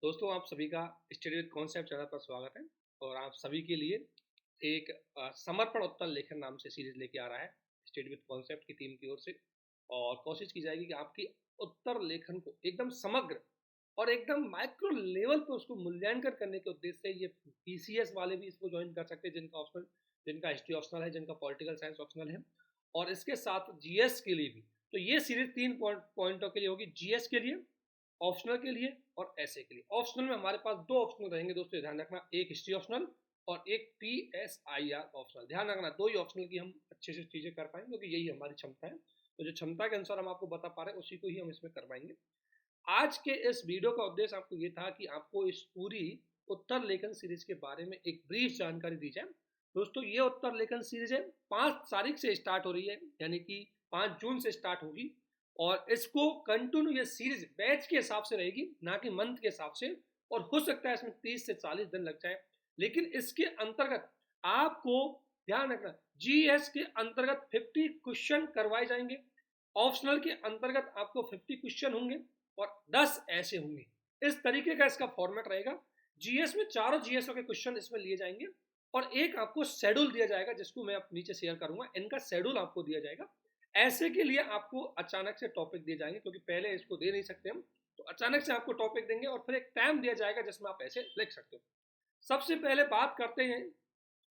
दोस्तों, आप सभी का स्टडी विद कॉन्सेप्ट चैनल पर स्वागत है। और आप सभी के लिए एक समर्पण उत्तर लेखन नाम से सीरीज लेके आ रहा है स्टडी विद कॉन्सेप्ट की टीम की ओर से। और कोशिश की जाएगी कि आपकी उत्तर लेखन को एकदम समग्र और एकदम माइक्रो लेवल पर उसको मूल्यांकन करने के उद्देश्य से ये पीसीएस वाले भी इसको ज्वाइन कर सकते हैं, जिनका हिस्ट्री ऑप्शनल है, जिनका पॉलिटिकल साइंस ऑप्शनल है, और इसके साथ जीएस के लिए भी। तो ये सीरीज तीन पॉइंटों के लिए होगी, जीएस के लिए, ऑप्शनल के लिए और ऐसे के लिए। ऑप्शनल में हमारे पास दो ऑप्शनल रहेंगे दोस्तों, ध्यान रखना, एक हिस्ट्री ऑप्शनल और एक पीएसआईआर ऑप्शनल। ध्यान रखना, दो ही ऑप्शनल की हम अच्छे से चीजें कर पाएंगे, क्योंकि यही हमारी क्षमता है। तो जो क्षमता के अनुसार हम आपको बता पा रहे हैं उसी को ही हम इसमें करवाएंगे। आज के इस वीडियो का उद्देश्य आपको ये था कि आपको इस पूरी उत्तर लेखन सीरीज के बारे में एक ब्रीफ जानकारी दी जाए। दोस्तों, ये उत्तर लेखन सीरीज है, 5 तारीख से स्टार्ट हो रही है, यानी कि 5 जून से स्टार्ट होगी। और इसको कंटिन्यू ये सीरीज बैच के हिसाब से रहेगी, ना कि मंथ के हिसाब से। और हो सकता है इसमें 30 से 40 दिन लग जाए, लेकिन इसके अंतर्गत आपको ध्यान रखना, जीएस के अंतर्गत 50 क्वेश्चन करवाए जाएंगे, ऑप्शनल के अंतर्गत आपको 50 क्वेश्चन होंगे और 10 ऐसे होंगे। इस तरीके का इसका फॉर्मेट रहेगा। जीएस में चारों जीएसओ के क्वेश्चन इसमें लिए जाएंगे और एक आपको शेड्यूल दिया जाएगा, जिसको मैं नीचे शेयर करूंगा। इनका शेड्यूल आपको दिया जाएगा। ऐसे के लिए आपको अचानक से टॉपिक दिए जाएंगे, क्योंकि पहले इसको दे नहीं सकते हम, तो अचानक से आपको टॉपिक देंगे और फिर एक टाइम दिया जाएगा जिसमें आप ऐसे लिख सकते हो। सबसे पहले बात करते हैं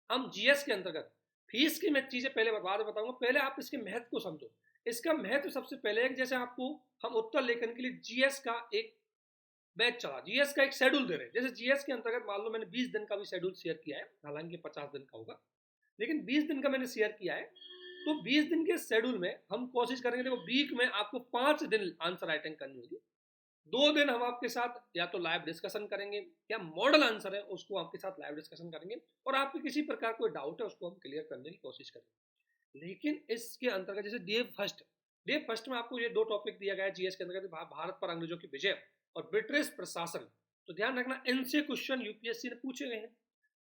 हम जीएस के अंतर्गत। फीस की मैं चीजें पहले बाद में बताऊंगा, पहले आप इसके महत्व को समझो। इसका महत्व सबसे पहले है, जैसे आपको हम उत्तर लेखन के लिए जीएस का एक बैच चला, जीएस का एक शेड्यूल दे रहे हैं। जैसे जीएस के अंतर्गत मान लो मैंने 20 दिन का भी शेड्यूल शेयर किया है, हालांकि 50 दिन का होगा, लेकिन 20 दिन का मैंने शेयर किया है। तो 20 दिन के शेड्यूल में हम कोशिश करेंगे, देखो वीक में आपको 5 दिन आंसर राइटिंग करनी होगी। 2 दिन हम आपके साथ या तो लाइव डिस्कशन करेंगे, या मॉडल आंसर है उसको आपके साथ लाइव डिस्कशन करेंगे, और आपके किसी प्रकार कोई डाउट है उसको हम क्लियर करने की कोशिश करेंगे। लेकिन इसके अंतर्गत जैसे डे फर्स्ट में आपको ये दो टॉपिक दिया गया है जीएस के अंतर्गत, भारत पर अंग्रेजों की विजय और ब्रिटिश प्रशासन। तो ध्यान रखना, इनसे क्वेश्चन यूपीएससी ने पूछे गए हैं।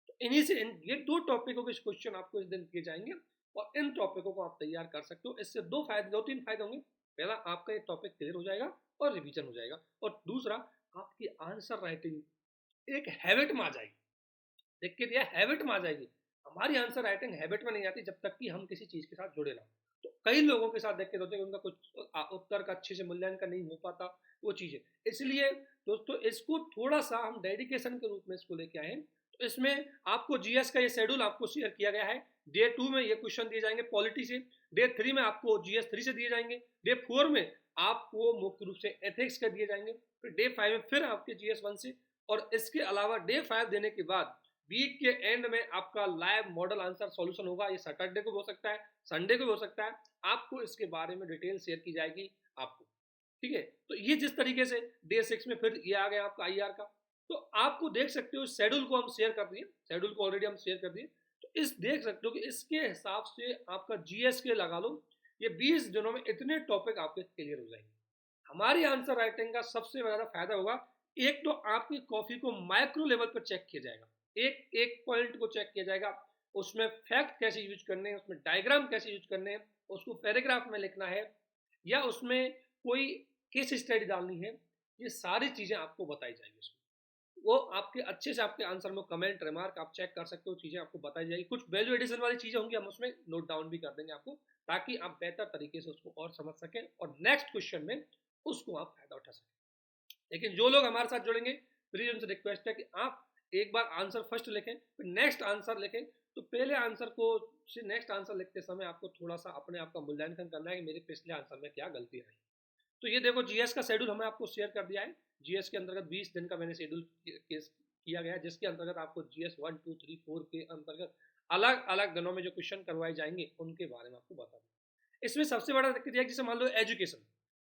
तो इन्हीं से ये दो टॉपिकों के क्वेश्चन आपको इस दिन दिए जाएंगे, और इन टॉपिकों को आप तैयार कर सकते हो। इससे दो तीन फायदे होंगे। पहला, आपका ये टॉपिक क्लियर हो जाएगा और रिवीजन हो जाएगा, और दूसरा, आपकी आंसर राइटिंग एक हैबिट में आ जाएगी। देख के दिया, हैबिट में आ जाएगी। हमारी आंसर राइटिंग हैबिट में नहीं आती जब तक कि हम किसी चीज के साथ जुड़े ना। तो कई लोगों के साथ देख के होते हैं उनका कुछ उत्तर का अच्छे से मूल्यांकन नहीं हो पाता, वो चीजें। इसलिए दोस्तों, इसको थोड़ा सा हम डेडिकेशन के रूप में इसको लेके आए। तो इसमें आपको जीएस का ये शेड्यूल आपको शेयर किया गया है। डे 2 में ये क्वेश्चन दिए जाएंगे पॉलिटी से, डे 3 में आपको जीएस 3 से दिए जाएंगे, डे 4 में आपको मुख्य रूप से एथिक्स के दिए जाएंगे, फिर डे 5 में फिर आपके जीएस 1 से। और इसके अलावा डे 5 देने के बाद वीक के एंड में आपका लाइव मॉडल आंसर सॉल्यूशन होगा। ये सैटरडे को हो सकता है, संडे को हो सकता है। आपको इसके बारे में डिटेल शेयर की जाएगी आपको, ठीक है। तो ये जिस तरीके से डे 6 में फिर ये आ गया आपका आईआर का। तो आपको देख सकते हो, शेड्यूल को हम शेयर कर दिए, शेड्यूल को ऑलरेडी हम शेयर कर दिए। तो इस देख सकते हो कि इसके हिसाब से आपका जीएस के लगा लो, ये 20 दिनों में इतने टॉपिक आपके क्लियर हो जाएंगे। हमारी आंसर राइटिंग का सबसे ज्यादा फायदा होगा, एक तो आपकी कॉफी को माइक्रो लेवल पर चेक किया जाएगा, एक एक पॉइंट को चेक किया जाएगा, उसमें फैक्ट कैसे यूज करने हैं, उसमें डायग्राम कैसे यूज करने हैं, उसको पैराग्राफ में लिखना है, या उसमें कोई केस स्टडी डालनी है, ये सारी चीजें आपको बताई जाएगी उसमें। वो आपके अच्छे से आपके आंसर में कमेंट रिमार्क आप चेक कर सकते हो, चीजें आपको बताई जाएगी। कुछ वैल्यू एडिशन वाली चीजें होंगी, हम उसमें नोट डाउन भी कर देंगे आपको, ताकि आप बेहतर तरीके से उसको और समझ सकें और नेक्स्ट क्वेश्चन में उसको आप फायदा उठा सकें। लेकिन जो लोग हमारे साथ जुड़ेंगे, प्लीज उनसे रिक्वेस्ट है कि आप एक बार आंसर फर्स्ट लिखें, फिर नेक्स्ट आंसर लिखें। तो पहले आंसर को से नेक्स्ट आंसर लिखते समय आपको थोड़ा सा अपने आप का मूल्यांकन करना है कि मेरे पिछले आंसर में क्या गलती रही। तो ये देखो, जीएस का शेड्यूल हमें आपको शेयर कर दिया है। जीएस के अंतर्गत 20 दिन का मैंने शेड्यूल किया गया है, जिसके अंतर्गत आपको जीएस 1 2 3 4 के अंतर्गत अलग अलग दिनों में जो क्वेश्चन करवाए जाएंगे उनके बारे में आपको बता दें। इसमें सबसे बड़ा दिक्कत यह है, जैसे मान लो एजुकेशन,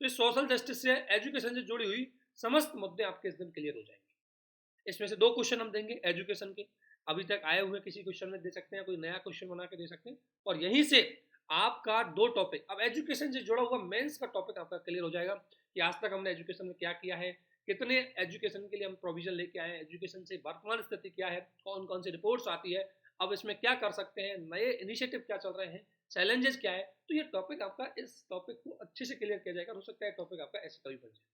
तो सोशल जस्टिस से, एजुकेशन से जुड़ी हुई समस्त मुद्दे आपके इस दिन क्लियर हो जाएंगे। इसमें से 2 क्वेश्चन हम देंगे एजुकेशन के, अभी तक आए हुए किसी क्वेश्चन में दे सकते हैं, कोई नया क्वेश्चन बना के दे सकते हैं। और यहीं से आपका 2 टॉपिक, अब एजुकेशन से जुड़ा हुआ मेंस का टॉपिक आपका क्लियर हो जाएगा कि आज तक हमने एजुकेशन में क्या किया है, कितने एजुकेशन के लिए हम प्रोविजन लेके आए हैं, एजुकेशन से वर्तमान स्थिति क्या है, कौन कौन सी रिपोर्ट्स आती है, अब इसमें क्या कर सकते हैं, नए इनिशिएटिव क्या चल रहे हैं, चैलेंजेस क्या है। तो ये टॉपिक आपका, इस टॉपिक को अच्छे से क्लियर किया जाएगा। हो सकता है टॉपिक आपका ऐसे कभी बन जाए।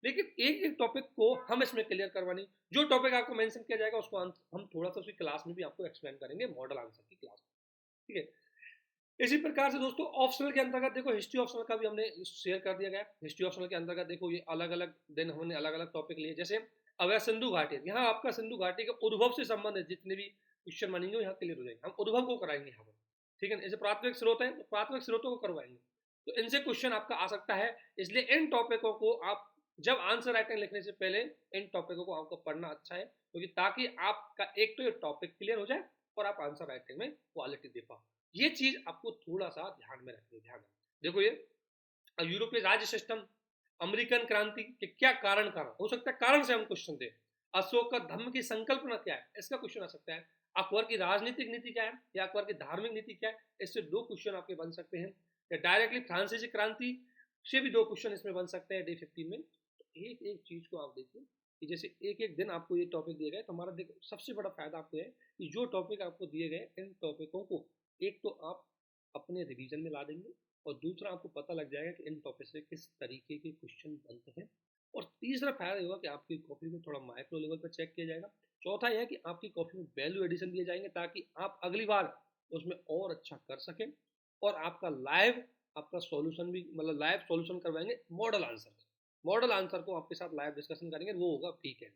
लेकिन एक एक टॉपिक को हम इसमें क्लियर करवानी, जो टॉपिक आपको मेंशन किया जाएगा उसको हम थोड़ा सा उसकी क्लास में भी आपको एक्सप्लेन करेंगे, मॉडल आंसर की क्लास में, ठीक है। इसी प्रकार से दोस्तों ऑप्शनल के अंतर्गत देखो हिस्ट्री ऑप्शनल का भी हमने शेयर कर दिया गया है। हिस्ट्री ऑप्शनल के अंतर्गत देखो ये अलग अलग दिन हमने अलग अलग टॉपिक लिए, जैसे अवैध सिंधु घाटी, यहाँ आपका सिंधु घाटी के उद्भव से संबंधित जितने भी क्वेश्चन बनेंगे यहाँ क्लियर हो जाएंगे, हम उद्भव को कराएंगे यहाँ पर, ठीक है। जैसे प्राथमिक स्रोत है तो प्राथमिक स्रोतों को करवाएंगे, तो इनसे क्वेश्चन आपका आ सकता है। इसलिए इन टॉपिकों को आप जब आंसर राइटिंग लिखने से पहले इन टॉपिकों को आपको पढ़ना अच्छा है, क्योंकि ताकि आपका एक तो ये टॉपिक क्लियर हो जाए और आप आंसर राइटिंग में क्वालिटी दे पाओ। ये चीज आपको थोड़ा सा ध्यान में रखनी, ध्यान देखो ये यूरोपीय राज्य सिस्टम, अमेरिकन क्रांति के क्या कारण कारण हो सकता है, कारण से हम क्वेश्चन दे। अशोक का धर्म की संकल्पना क्या है, इसका क्वेश्चन आ सकता है। अकबर की राजनीतिक नीति क्या है या अकबर की धार्मिक नीति क्या है, इससे दो क्वेश्चन आपके बन सकते हैं। या डायरेक्टली फ्रांसीसी क्रांति से भी दो क्वेश्चन इसमें बन सकते हैं डे 15 में। तो एक एक चीज को आप देखिए कि जैसे एक एक दिन आपको ये टॉपिक दिए गए, तो हमारा देखो सबसे बड़ा फायदा आपको है कि जो टॉपिक आपको दिए गए इन टॉपिकों को एक तो आप अपने रिवीजन में ला देंगे, और दूसरा आपको पता लग जाएगा कि इन टॉपिक से किस तरीके के क्वेश्चन बनते हैं, और तीसरा फायदा होगा कि आपकी कॉपी में थोड़ा माइक्रो लेवल पर चेक किया जाएगा। चौथा यह है कि आपकी कॉपी में वैल्यू एडिशन दिए जाएंगे ताकि आप अगली बार उसमें और अच्छा कर सकें, और आपका लाइव आपका सॉल्यूशन भी मतलब लाइव सॉल्यूशन करवाएंगे मॉडल आंसर, मॉडल आंसर को आपके साथ लाइव डिस्कशन करेंगे, वो होगा वीकेंड,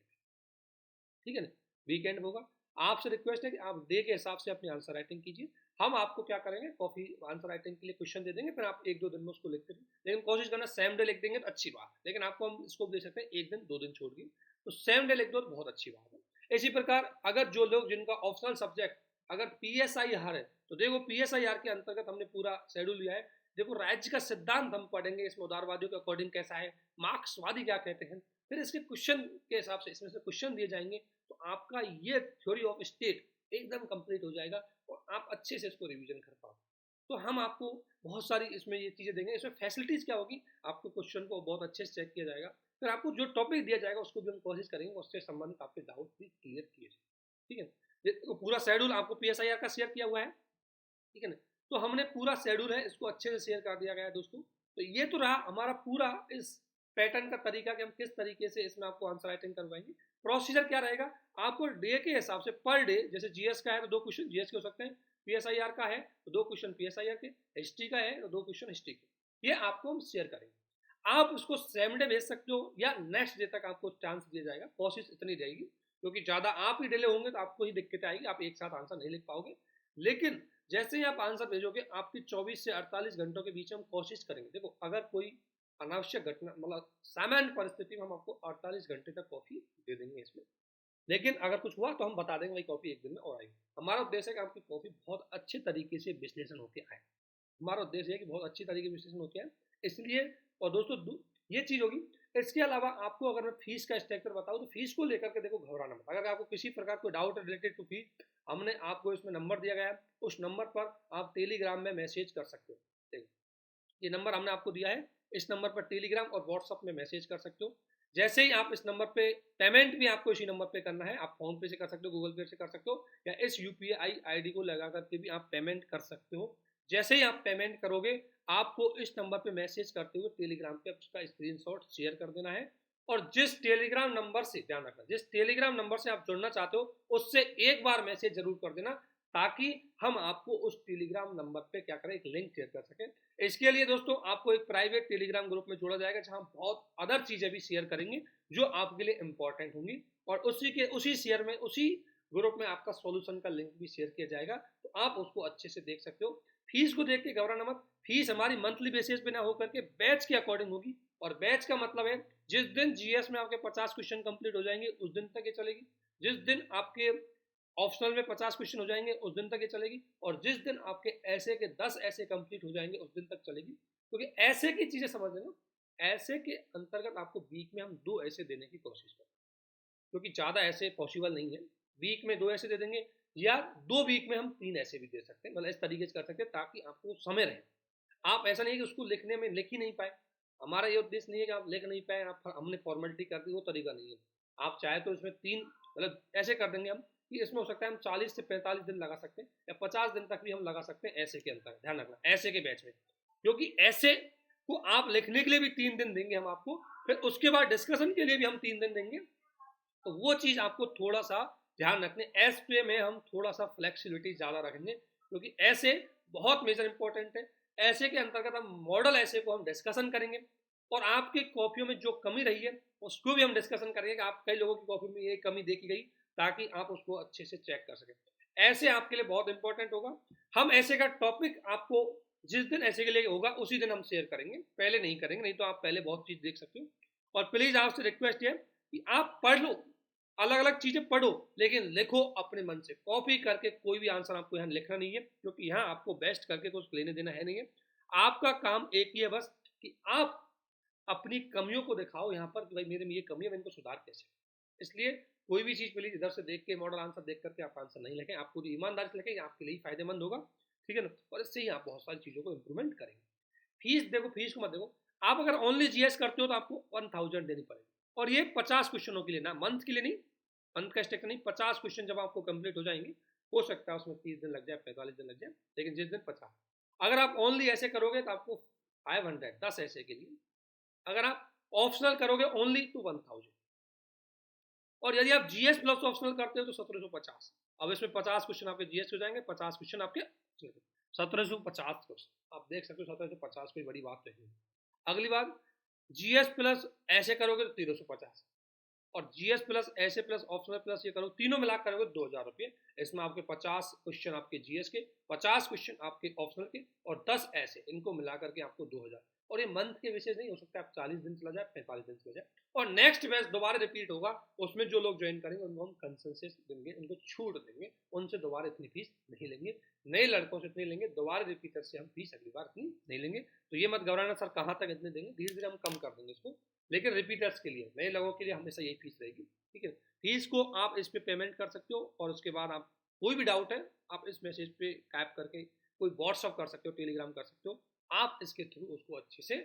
ठीक है ना, वीकेंड होगा। आपसे रिक्वेस्ट है कि आप डे के हिसाब से अपनी आंसर राइटिंग कीजिए। हम आपको क्या करेंगे, कॉपी आंसर राइटिंग के लिए क्वेश्चन दे देंगे, फिर आप एक दो दिन में उसको लिखते रहिए, लेकिन कोशिश करना सेम डे लिख देंगे तो अच्छी बात है, लेकिन आपको हम इसको दे सकते हैं एक दिन दो दिन छोड़ के, तो सेम डे लिख दो तो बहुत अच्छी बात है। इसी प्रकार अगर जो लोग जिनका ऑप्शनल सब्जेक्ट अगर PSIR है, तो देखो PSIR के अंतर्गत हमने पूरा शेड्यूल लिया है। देखो राज्य का सिद्धांत हम पढ़ेंगे, इसमें उदारवादियों के अकॉर्डिंग कैसा है, मार्क्सवादी क्या कहते हैं, फिर इसके क्वेश्चन के हिसाब से इसमें से क्वेश्चन दिए जाएंगे, तो आपका ये थ्योरी ऑफ स्टेट एकदम कंप्लीट हो जाएगा और आप अच्छे से इसको रिवीजन कर पाओ। तो हम आपको बहुत सारी इसमें ये चीज़ें देंगे। इसमें फैसिलिटीज़ क्या होगी, आपको क्वेश्चन को बहुत अच्छे से चेक किया जाएगा, फिर आपको जो टॉपिक दिया जाएगा उसको भी हम कोशिश करेंगे उससे संबंधित आपके डाउट भी क्लियर किए जाए, ठीक है। ये तो पूरा शेड्यूल आपको PSIR का शेयर किया हुआ है, ठीक है ना। तो हमने पूरा शेड्यूल है इसको अच्छे से शेयर कर दिया गया है दोस्तों। तो ये तो रहा हमारा पूरा इस पैटर्न का तरीका कि हम किस तरीके से इसमें आपको आंसर राइटिंग करवाएंगे। प्रोसीजर क्या रहेगा, आपको डे के हिसाब से पर डे, जैसे जीएस का है तो दो क्वेश्चन जीएस के हो सकते हैं, PSIR का है तो दो क्वेश्चन PSIR के, हिस्ट्री का है तो दो क्वेश्चन हिस्ट्री के, ये आपको हम शेयर करेंगे। आप उसको सेम डे भेज सकते हो या नेक्स्ट डे तक आपको चांस दिया जाएगा, कोशिश इतनी रहेगी, क्योंकि ज़्यादा आप ही डिले होंगे तो आपको ही दिक्कतें आएगी, आप एक साथ आंसर नहीं लिख पाओगे। लेकिन जैसे ही आप आंसर भेजोगे आपकी 24 से 48 घंटों के बीच हम कोशिश करेंगे, देखो अगर कोई अनावश्यक घटना मतलब सामान्य परिस्थिति में हम आपको 48 घंटे तक कॉफी दे देंगे इसमें, लेकिन अगर कुछ हुआ तो हम बता देंगे भाई कॉपी एक दिन में और आएगी। हमारा उद्देश्य है कि आपकी कॉपी बहुत अच्छे तरीके से विश्लेषण होकर आए, हमारा उद्देश्य है कि बहुत अच्छी तरीके से विश्लेषण होकर आए, इसलिए। और दोस्तों ये चीज़ होगी। इसके अलावा आपको अगर मैं फीस का स्ट्रक्चर बताऊं तो फीस को लेकर के देखो घबराना मत, अगर आपको किसी प्रकार कोई डाउट रिलेटेड टू फीस, हमने आपको इसमें नंबर दिया गया है, उस नंबर पर आप टेलीग्राम में मैसेज कर सकते हो। देखो ये नंबर हमने आपको दिया है, इस नंबर पर टेलीग्राम और व्हाट्सअप में मैसेज कर सकते हो। जैसे ही आप इस नंबर पे पेमेंट भी आपको इसी नंबर पे करना है, आप फोन पे से कर सकते हो, गूगल पे से कर सकते हो, या इस UPI ID को लगा करके भी आप पेमेंट कर सकते हो। जैसे ही आप पेमेंट करोगे आपको इस नंबर पे मैसेज करते हुए टेलीग्राम पे उसका स्क्रीनशॉट शेयर कर देना है, और जिस टेलीग्राम नंबर से ध्यान रखना, जिस टेलीग्राम नंबर से आप जुड़ना चाहते हो उससे एक बार मैसेज जरूर कर देना, ताकि हम आपको उस टेलीग्राम नंबर पे क्या करें, एक लिंक शेयर कर सकें। इसके लिए दोस्तों आपको एक प्राइवेट टेलीग्राम ग्रुप में जोड़ा जाएगा, जहां बहुत अदर चीजें भी शेयर करेंगे जो आपके लिए इंपॉर्टेंट होंगी, और उसी शेयर में उसी ग्रुप में आपका सॉल्यूशन का लिंक भी शेयर किया जाएगा, तो आप उसको अच्छे से देख सकते हो। फीस को देख के घबराना मत, फीस हमारी मंथली बेसिस पे ना होकर के बैच के अकॉर्डिंग होगी, और बैच का मतलब है जिस दिन जीएस में आपके 50 क्वेश्चन कंप्लीट हो जाएंगे उस दिन तक ये चलेगी, जिस दिन आपके ऑप्शनल में 50 क्वेश्चन हो जाएंगे उस दिन तक ये चलेगी, और जिस दिन आपके ऐसे के 10 ऐसे कंप्लीट हो जाएंगे उस दिन तक चलेगी। क्योंकि ऐसे की चीजें समझ लेना, ऐसे के अंतर्गत आपको वीक में हम 2 ऐसे देने की कोशिश करें, क्योंकि ज़्यादा ऐसे पॉसिबल नहीं है, वीक में 2 ऐसे दे देंगे, या 2 वीक में हम 3 ऐसे भी दे सकते हैं, मतलब इस तरीके से कर सकते हैं ताकि आपको समय रहे। आप ऐसा नहीं है कि उसको लिखने में लिख ही नहीं पाए, हमारा ये उद्देश्य नहीं है कि आप लिख नहीं पाए, आप हमने फॉर्मेलिटी कर दी, वो तरीका नहीं है। आप चाहे तो इसमें 3 मतलब ऐसे कर देंगे हम कि इसमें हो सकता है हम 40 से 45 दिन लगा सकते हैं, या 50 दिन तक भी हम लगा सकते हैं ऐसे के अंतर, ध्यान रखना ऐसे के बैच में, क्योंकि ऐसे को आप लिखने के लिए भी 3 दिन देंगे हम आपको, फिर उसके बाद डिस्कशन के लिए भी हम 3 दिन देंगे। तो वो चीज़ आपको थोड़ा सा ध्यान रखने, एसपे में हम थोड़ा सा फ्लेक्सिबिलिटी ज़्यादा रखेंगे, क्योंकि ऐसे बहुत मेजर इंपॉर्टेंट है। ऐसे के अंतर्गत हम मॉडल ऐसे को हम डिस्कशन करेंगे, और आपकी कॉपियों में जो कमी रही है उसको भी हम डिस्कशन करेंगे कि आप कई लोगों की कॉपी में ये कमी देखी गई, ताकि आप उसको अच्छे से चेक कर सकें। ऐसे आपके लिए बहुत इंपॉर्टेंट होगा। हम ऐसे का टॉपिक आपको जिस दिन ऐसे के लिए होगा उसी दिन हम शेयर करेंगे, पहले नहीं करेंगे, नहीं तो आप पहले बहुत चीज़ देख सकते हो। और प्लीज़ आपसे रिक्वेस्ट है कि आप पढ़ लो, अलग अलग चीज़ें पढ़ो, लेकिन लिखो अपने मन से। कॉपी करके कोई भी आंसर आपको यहाँ लिखना नहीं है, क्योंकि यहाँ आपको बेस्ट करके कुछ लेने देना है नहीं है। आपका काम एक ही है बस, कि आप अपनी कमियों को दिखाओ यहाँ पर कि भाई मेरे में ये कमी है, मैं इनको सुधार कैसे। इसलिए कोई भी चीज़ प्लीज इधर से देख के मॉडल आंसर देख करके आप आंसर नहीं लिखें, आप पूरी ईमानदारी से लिखें, आपके लिए फायदेमंद होगा, ठीक है ना। और इससे ही आप बहुत सारी चीज़ों को इंप्रूवमेंट करेंगे। फीस देखो, फीस को मत देखो। आप अगर ओनली जीएस करते हो तो आपको 1000 देनी पड़ेगी, और ये 50 क्वेश्चनों के लिए ना, मंथ के लिए नहीं, मंथ का स्टेक नहीं, 50 क्वेश्चन जब आपको कंप्लीट हो जाएंगे, हो सकता है उसमें 30 दिन लग जाए, 45 दिन लग जाए, लेकिन जिस दिन 50। अगर आप ओनली ऐसे करोगे तो आपको 500, 10 ऐसे के लिए। अगर आप ऑप्शनल करोगे ओनली तो 1000। और यदि आप जीएस प्लस ऑप्शनल करते हो तो 1750। अब इसमें 50 क्वेश्चन आपके जीएस हो जाएंगे, 50 क्वेश्चन आपके 1750 क्वेश्चन। आप देख सकते हो 1750 कोई बड़ी बात नहीं है। अगली बात, जीएस प्लस ऐसे करोगे तो 1350, और जीएस प्लस ऐसे प्लस ऑप्शनल प्लस ये करो, तीनों मिला करोगे 2000 रुपये। इसमें आपके 50 क्वेश्चन आपके जीएस के, 50 क्वेश्चन आपके ऑप्शनल के, और 10 ऐसे, इनको मिला करके आपको 2000। और ये मंथ के विशेष नहीं हो सकता, आप 40 दिन चला जाए, 45 दिन चला जाए। और नेक्स्ट बैच दोबारा रिपीट होगा, उसमें जो लोग ज्वाइन करेंगे उनको हम कंसेंसस देंगे, उनको छूट देंगे, उनसे दोबारा इतनी फीस नहीं लेंगे, नए लड़कों से इतनी लेंगे, दोबारा रिपीटर से हम फीस अगली बार इतनी नहीं लेंगे। तो ये मत घबराना सर कहाँ तक इतने देंगे, धीरे धीरे हम कम कर देंगे इसको, लेकिन रिपीटर्स के लिए, नए लोगों के लिए हमेशा यही फीस रहेगी, ठीक है। फीस को आप इस पे पेमेंट कर सकते हो, और उसके बाद आप कोई भी डाउट है आप इस मैसेज पे टाइप करके कोई व्हाट्सअप कर सकते हो, टेलीग्राम कर सकते हो, आप इसके थ्रू उसको अच्छे से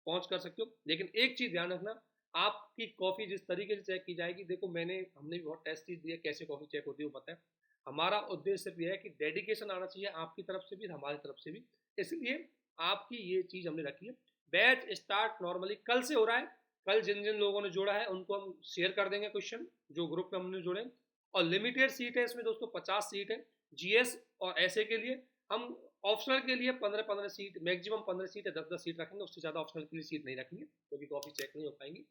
पहुंच कर सकते हो। लेकिन एक चीज़ ध्यान रखना, आपकी कॉफ़ी जिस तरीके से चेक की जाएगी, देखो हमने भी बहुत टेस्ट चीज़ दिया कैसे कॉफ़ी चेक होती है वो पता है। हमारा उद्देश्य सिर्फ यह है कि डेडिकेशन आना चाहिए आपकी तरफ से भी, हमारी तरफ से भी, इसलिए आपकी ये चीज़ हमने रखी है। बैच स्टार्ट नॉर्मली कल से हो रहा है। कल जिन जिन लोगों ने जोड़ा है उनको हम शेयर कर देंगे क्वेश्चन, जो ग्रुप में हमने जोड़े। और लिमिटेड सीट है इसमें दोस्तों, 50 सीट है जीएस और ऐसे के लिए। हम ऑप्शनल के लिए 15-15 सीट, मैक्सिमम 15 सीट या 10-10 सीट रखेंगे, उससे ज़्यादा ऑप्शनल के लिए सीट नहीं रखेंगे, क्योंकि कॉफ़ी चेक नहीं हो पाएंगी।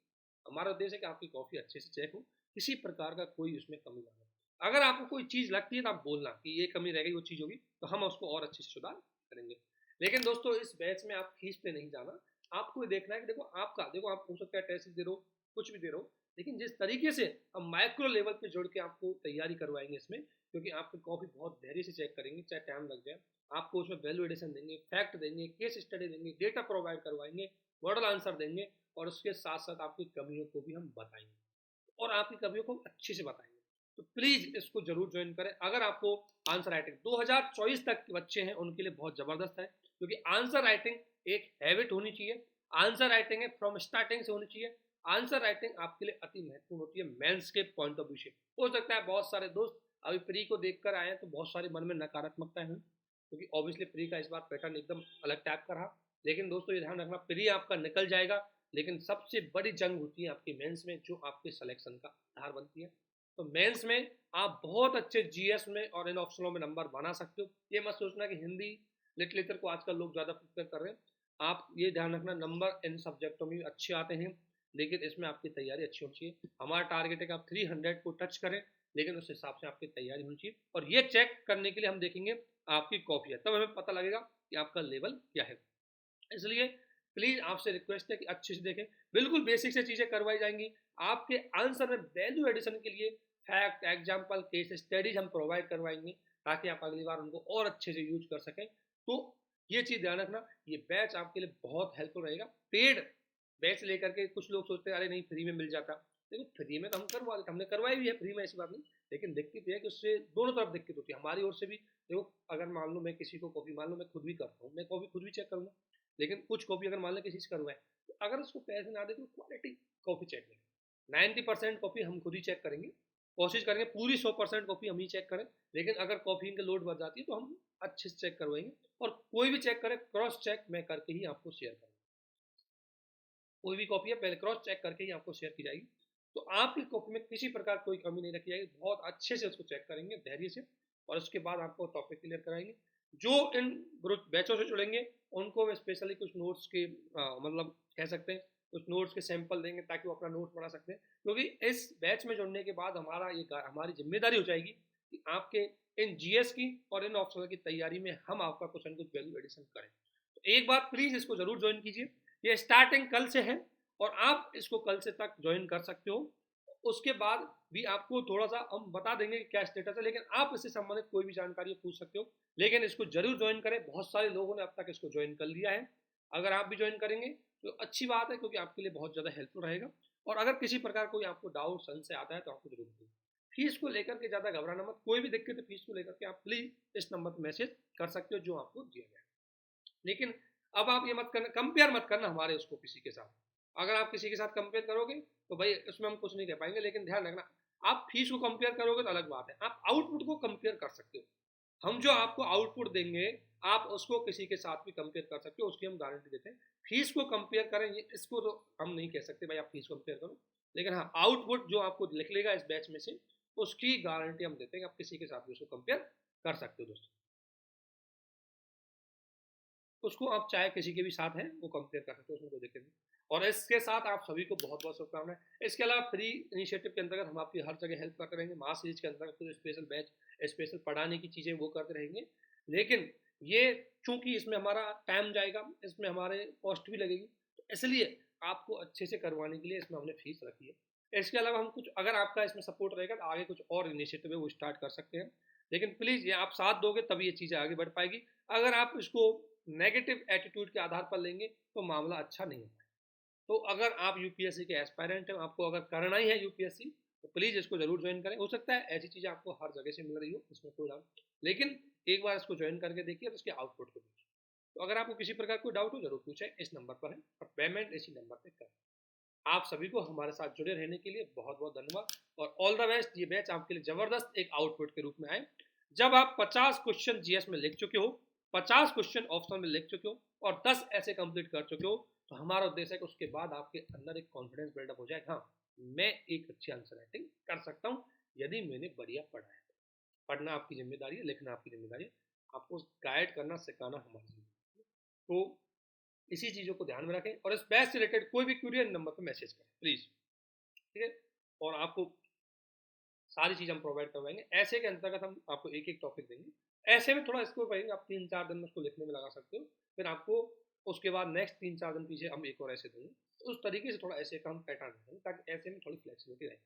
हमारा उद्देश्य है कि आपकी कॉफ़ी अच्छे से चेक हो, किसी प्रकार का कोई उसमें कमी ना हो। अगर आपको कोई चीज़ लगती है तो आप बोलना कि ये कमी रह गई, वो चीज़ होगी, तो हम उसको और अच्छे से सुधार करेंगे। लेकिन दोस्तों इस बैच में आप फीस पे नहीं जाना, आपको देखना है कि देखो आप हो सकता है टेस्ट दे रहो, कुछ भी दे रहो, लेकिन जिस तरीके से हम माइक्रो लेवल पे जुड़ के आपको तैयारी करवाएंगे इसमें, क्योंकि आपकी कॉफ़ी बहुत धैर्य से चेक करेंगे, चाहे टाइम लग जाए, आपको उसमें वैल्यू एडिशन देंगे, फैक्ट देंगे, केस स्टडी देंगे, डेटा प्रोवाइड करवाएंगे, मॉडल आंसर देंगे, और उसके साथ साथ आपकी कमियों को भी हम बताएंगे, और आपकी कमियों को अच्छे से बताएंगे। तो प्लीज़ इसको जरूर ज्वाइन करें। अगर आपको आंसर राइटिंग 2024 तक के बच्चे हैं उनके लिए बहुत ज़बरदस्त है, क्योंकि आंसर राइटिंग एक हैबिट होनी चाहिए। आंसर राइटिंग है फ्रॉम स्टार्टिंग से होनी चाहिए। आंसर राइटिंग आपके लिए अति महत्वपूर्ण होती है मेंस के पॉइंट ऑफ व्यू से। हो सकता है बहुत सारे दोस्त अभी प्री को देखकर आए हैं तो बहुत सारे मन में नकारात्मकता है, क्योंकि ऑब्वियसली प्री का इस बार पैटर्न एकदम अलग टाइप का रहा। लेकिन दोस्तों ये ध्यान रखना, प्री आपका निकल जाएगा, लेकिन सबसे बड़ी जंग होती है आपकी मेंस में, जो आपके सिलेक्शन का आधार बनती है। तो मेंस में आप बहुत अच्छे जीएस में और इन ऑप्शनों में नंबर बना सकते हो। ये मत सोचना कि हिंदी लिटरेचर को आजकल लोग ज़्यादा प्रिपेयर कर रहे हैं। आप ये ध्यान रखना, नंबर इन सब्जेक्टों में अच्छे आते हैं, लेकिन इसमें आपकी तैयारी अच्छी होनी चाहिए। हमारा टारगेट है कि आप 300 को टच करें, लेकिन उस हिसाब से आपकी तैयारी होनी चाहिए। और ये चेक करने के लिए हम देखेंगे आपकी कॉपी है, तब हमें पता लगेगा कि आपका लेवल क्या है। इसलिए प्लीज़ आपसे रिक्वेस्ट है कि अच्छे से देखें, बिल्कुल बेसिक से चीज़ें करवाई जाएंगी। आपके आंसर में वैल्यू एडिशन के लिए फैक्ट, एग्जाम्पल, केस स्टडीज हम प्रोवाइड करवाएंगे, ताकि आप अगली बार उनको और अच्छे से यूज कर सकें। तो ये चीज़ ध्यान रखना, ये बैच आपके लिए बहुत हेल्पफुल रहेगा। पेड बैच लेकर के कुछ लोग सोचते हैं अरे नहीं फ्री में मिल जाता, देखो फ्री में तो हम करवा देते, हमने करवाई भी है फ्री में, ऐसी बात नहीं। लेकिन दिक्कत ये है कि उससे दोनों तरफ दिक्कत होती है, हमारी ओर से भी। देखो अगर मान लो मैं किसी को कॉपी, मान लो मैं खुद भी करता हूँ, मैं कॉपी खुद भी चेक करूँगा, लेकिन कुछ कॉपी अगर मान लो किसी से करवाए, तो अगर उसको पैसे ना दे तो क्वालिटी कॉपी चेक नहीं। 90% कॉपी हम खुद ही चेक करेंगे, कोशिश करेंगे पूरी 100% कॉपी हम ही चेक करें। लेकिन अगर कॉपी इनके लोड बढ़ जाती है तो हम अच्छे से चेक करवाएंगे, और कोई भी चेक करे क्रॉस चेक मैं करके ही आपको शेयर करूँगा। कोई भी कॉपी है पहले क्रॉस चेक करके ही आपको शेयर की जाएगी। तो आपकी कॉपी में किसी प्रकार कोई कमी नहीं रखी जाएगी, बहुत अच्छे से उसको चेक करेंगे धैर्य से, और उसके बाद आपको टॉपिक क्लियर कराएंगे। जो इन ग्रुप बैचों से जुड़ेंगे उनको हम स्पेशली कुछ नोट्स के मतलब कह सकते हैं कुछ नोट्स के सैंपल देंगे ताकि वो अपना नोट्स बना सकते हैं, क्योंकि इस बैच में जुड़ने के बाद हमारी जिम्मेदारी हो जाएगी कि आपके इन जीएस की और इन ऑप्शनल की तैयारी में हम आपका कुछ न कुछ वैल्यू एडिशन करें। तो एक बार प्लीज़ इसको ज़रूर ज्वाइन कीजिए, ये स्टार्टिंग कल से है और आप इसको कल से तक ज्वाइन कर सकते हो। उसके बाद भी आपको थोड़ा सा हम बता देंगे कि क्या स्टेटस है, लेकिन आप इससे संबंधित कोई भी जानकारी पूछ सकते हो, लेकिन इसको जरूर ज्वाइन करें। बहुत सारे लोगों ने अब तक इसको ज्वाइन कर लिया है, अगर आप भी ज्वाइन करेंगे तो अच्छी बात है, क्योंकि आपके लिए बहुत ज़्यादा हेल्पफुल रहेगा। और अगर किसी प्रकार कोई आपको डाउट संशय आता है तो आपको जरूर बताइए। फीस को लेकर के ज़्यादा घबराना मत, कोई भी दिक्कत है फीस को लेकर के आप प्लीज़ इस नंबर पर मैसेज कर सकते हो जो आपको दिया गया है। लेकिन अब आप ये मत करना, कंपेयर मत करना हमारे उसको किसी के साथ। अगर आप किसी के साथ कंपेयर करोगे तो भाई उसमें हम कुछ नहीं कह पाएंगे, लेकिन ध्यान रखना आप फीस को कंपेयर करोगे तो अलग बात है, आप आउटपुट को कंपेयर कर सकते हो। हम जो आपको आउटपुट देंगे आप उसको किसी के साथ भी कंपेयर कर सकते हो, उसकी हम गारंटी देते हैं। फीस को कंपेयर करें ये इसको तो हम नहीं कह सकते भाई आप फीस कंपेयर करो, लेकिन हाँ आउटपुट जो आपको लिख लेगा इस बैच में से उसकी गारंटी हम देते हैं, आप किसी के साथ भी उसको कंपेयर कर सकते हो दोस्तों। उसको आप चाहे किसी के भी साथ हैं वो कंपेयर कर सकते हो, उसमें कोई दिक्कत नहीं। और इसके साथ आप सभी को बहुत बहुत शुभकामनाएं। इसके अलावा फ्री इनिशिएटिव के अंतर्गत हम आपकी हर जगह हेल्प करते रहेंगे, मास सीरीज के अंतर्गत कुछ स्पेशल बैच स्पेशल पढ़ाने की चीज़ें वो करते रहेंगे। लेकिन ये चूंकि इसमें हमारा टाइम जाएगा, इसमें हमारे कॉस्ट भी लगेगी, तो इसलिए आपको अच्छे से करवाने के लिए इसमें हमने फीस रखी है। इसके अलावा हम कुछ अगर आपका इसमें सपोर्ट रहेगा तो आगे कुछ और इनिशिएटिव है वो स्टार्ट कर सकते हैं, लेकिन प्लीज़ ये आप साथ दोगे तभी ये चीज़ें आगे बढ़ पाएगी। अगर आप इसको नेगेटिव एटीट्यूड के आधार पर लेंगे तो मामला अच्छा नहीं होता है। तो अगर आप यूपीएससी के एस्पायरेंट हैं, आपको अगर करना ही है यूपीएससी, तो प्लीज़ इसको जरूर ज्वाइन करें। हो सकता है ऐसी चीज़ें आपको हर जगह से मिल रही हो, इसमें कोई डाउट, लेकिन एक बार इसको ज्वाइन करके देखिए और उसके आउटपुट को देखिए। तो अगर आपको किसी प्रकार कोई डाउट हो जरूर पूछें, इस नंबर पर है और पेमेंट इसी नंबर पर करें। आप सभी को हमारे साथ जुड़े रहने के लिए बहुत बहुत धन्यवाद और ऑल द बेस्ट। ये बैच आपके लिए जबरदस्त एक आउटपुट के रूप में आए। जब आप 50 क्वेश्चन जीएस में लिख चुके हो, 50 क्वेश्चन ऑप्शनल में लिख चुके हो और 10 ऐसे कंप्लीट कर चुके हो, तो हमारा उद्देश्य है कि उसके बाद आपके अंदर एक कॉन्फिडेंस बिल्डअप हो जाए, हाँ मैं एक अच्छी आंसर राइटिंग कर सकता हूँ यदि मैंने बढ़िया पढ़ा है। पढ़ना आपकी जिम्मेदारी है, लिखना आपकी जिम्मेदारी है, आपको गाइड करना सिखाना हमारी जिम्मेदारी है। तो इसी चीज़ों को ध्यान में रखें और इस बैच से रिलेटेड कोई भी क्वेरी नंबर पर मैसेज करें प्लीज़, ठीक है। और आपको सारी चीज़ हम प्रोवाइड करवाएंगे। ऐसे के अंतर्गत हम आपको एक एक टॉपिक देंगे, ऐसे में थोड़ा इसको पढ़ेंगे आप 3-4 दिन में उसको लिखने में लगा सकते हो, फिर आपको उसके बाद नेक्स्ट 3-4 दिन पीछे हम एक और ऐसे देंगे। तो उस तरीके से थोड़ा ऐसे का हम पैटर्न देंगे ताकि ऐसे में थोड़ी फ्लेक्सिबिलिटी रहे।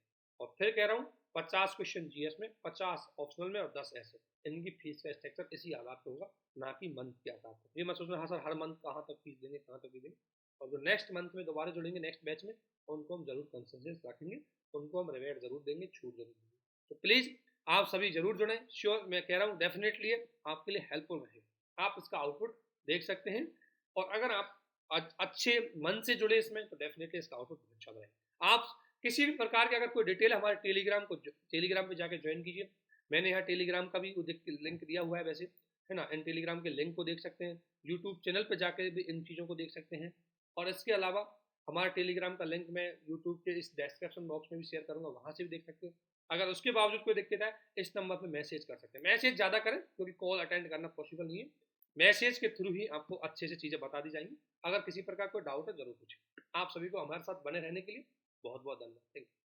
और फिर कह रहा हूँ 50 क्वेश्चन जीएस में, 50 ऑप्शनल में और 10 ऐसे, इनकी फीस का स्ट्रक्चर इसी आधार पर होगा, ना कि मंथ के आधार पर। ये मैं सोच रहा हाँ सर हर मंथ कहाँ तक फीस देंगे, कहाँ तक देंगे। और जो नेक्स्ट मंथ में दोबारा जुड़ेंगे नेक्स्ट बैच में, उनको हम जरूर कंसेशन रखेंगे, उनको हम रिवेट जरूर देंगे, छूट जरूर देंगे। तो प्लीज़ आप सभी जरूर जुड़ें। श्योर मैं कह रहा हूँ डेफिनेटली आपके लिए हेल्पफुल रहेगा, आप इसका आउटपुट देख सकते हैं। और अगर आप अच्छे मन से जुड़े इसमें तो डेफिनेटली इसका आउटपुट बहुत अच्छा रहेगा। आप किसी भी प्रकार के अगर कोई डिटेल हमारे टेलीग्राम पे जाके ज्वाइन कीजिए। मैंने यहाँ टेलीग्राम का भी लिंक दिया हुआ है वैसे, है ना। इन टेलीग्राम के लिंक को देख सकते हैं, यूट्यूब चैनल पर जाकर भी इन चीज़ों को देख सकते हैं। और इसके अलावा हमारा टेलीग्राम का लिंक मैं यूट्यूब के इस डिस्क्रिप्शन बॉक्स में भी शेयर करूँगा, वहाँ से भी देख सकते हो। अगर उसके बावजूद कोई दिक्कत है इस नंबर पर मैसेज कर सकते हैं। मैसेज ज़्यादा करें क्योंकि कॉल अटेंड करना पॉसिबल नहीं है, मैसेज के थ्रू ही आपको अच्छे से चीज़ें बता दी जाएंगी। अगर किसी प्रकार कोई डाउट है जरूर पूछें। आप सभी को हमारे साथ बने रहने के लिए बहुत बहुत धन्यवाद। Thank you.